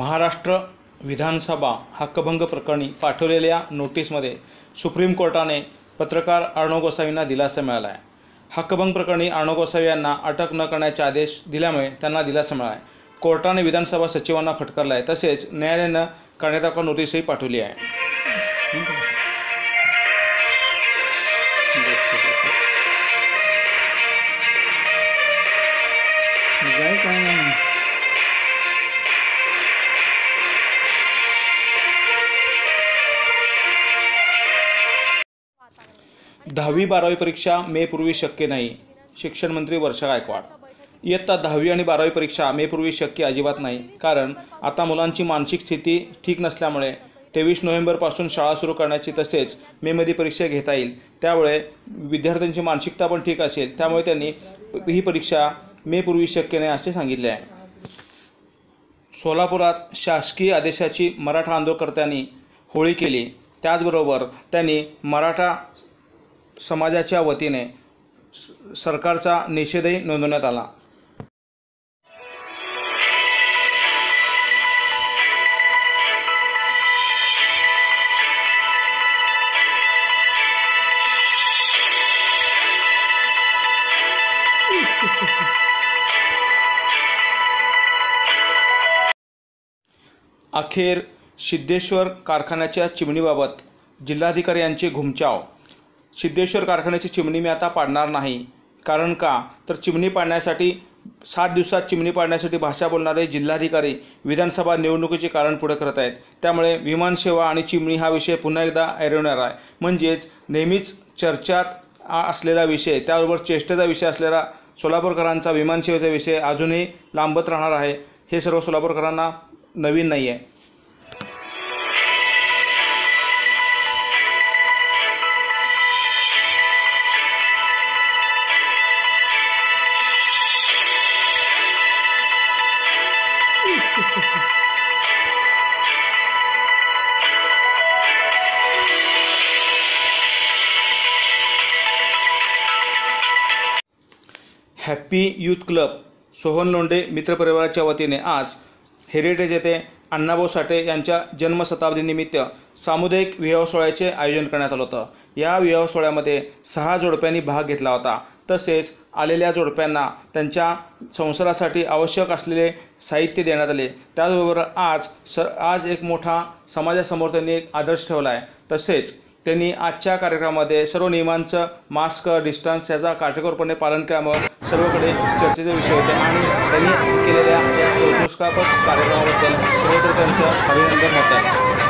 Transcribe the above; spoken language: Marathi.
महाराष्ट्र विधानसभा हक्कभंग प्रकरणी पाठवलेल्या नोटीसमध्ये सुप्रीम कोर्टाने पत्रकार अर्णव गोसावींना दिलासा मिळाला आहे। हक्कभंग प्रकरणी अर्णव गोसावी यांना अटक न करण्याचे आदेश दिल्यामुळे त्यांना दिलासा मिळाला आहे। कोर्टाने विधानसभा सचिवांना फटकारला आहे, तसेच न्यायालयाने करण्यात नोटीसही पाठवली आहे। दहावी 12वी परीक्षा मे पूर्वी शक्य नाही, शिक्षण मंत्री वर्षा गायकवाड। इयत्ता 10वी आणि 12वी परीक्षा मे पूर्वी शक्य अजिबात नाही, कारण आता मुलांची मानसिक स्थिती ठीक नसल्यामुळे 23 नोव्हेंबरपासून शाळा सुरू करण्याची तसेच मेमध्ये परीक्षा घेता येईल। त्यामुळे विद्यार्थ्यांची मानसिकता पण ठीक असेल, त्यामुळे त्यांनी ही परीक्षा मे पूर्वी शक्य नाही असे सांगितले आहे। सोलापुरात शासकीय आदेशाची मराठा आंदोलनकर्त्यांनी होळी केली, त्याचबरोबर त्यांनी मराठा समाजाच्या वतीने सरकारचा निषेधही नोंदवण्यात आला। अखेर सिद्धेश्वर कारखान्याच्या चिमणीबाबत जिल्हाधिकारी यांचे घुमचाव। सिद्धेश्वर कारखान्याची चिमणी मी आता पाडणार नाही, कारण का तर चिमणी पाडण्यासाठी 7 दिवसात चिमणी पाडण्यासाठी भाषा बोलणारे जिल्हाधिकारी विधानसभा निवडणुकीचे कारण पुढे करत आहेत। त्यामुळे विमानसेवा आणि चिमणी हा विषय पुन्हा एकदा ऐरवणार आहे। म्हणजेच नेहमीच चर्चेत असलेला विषय, त्याबरोबर चेष्टेचा विषय असलेला सोलापूरकरांचा विमानसेवेचा विषय अजूनही लांबत राहणार आहे। हे सर्व सोलापूरकरांना नवीन नाही आहे। Happy youth club Sohan Londhe मित्रपरिवाराच्या वतीने आज हेरिटेज येथे अण्णाभाऊ साठे यांच्या जन्मशताब्दीनिमित्त सामुदायिक विवाह सोहळ्याचे आयोजन करण्यात आलं होतं। या विवाह सोहळ्यामध्ये 6 जोडप्यांनी भाग घेतला होता। तसेच आलेल्या जोडप्यांना त्यांच्या संसारासाठी आवश्यक असलेले साहित्य देण्यात आले। त्याचबरोबर आज एक मोठा समाजासमोर त्यांनी एक आदर्श ठेवला आहे। तसेच त्यांनी आजच्या कार्यक्रमामध्ये सर्व नियमांचं मास्क, डिस्टन्स याचा काटेकोरपणे पालन केल्यामुळे सर्वकडे चर्चेचे विषय होते आणि त्यांनी केलेल्या या उत्कृष्ट कार्यक्रमाबद्दल सर्वत्र त्यांचं अभिनंदन होत आहे।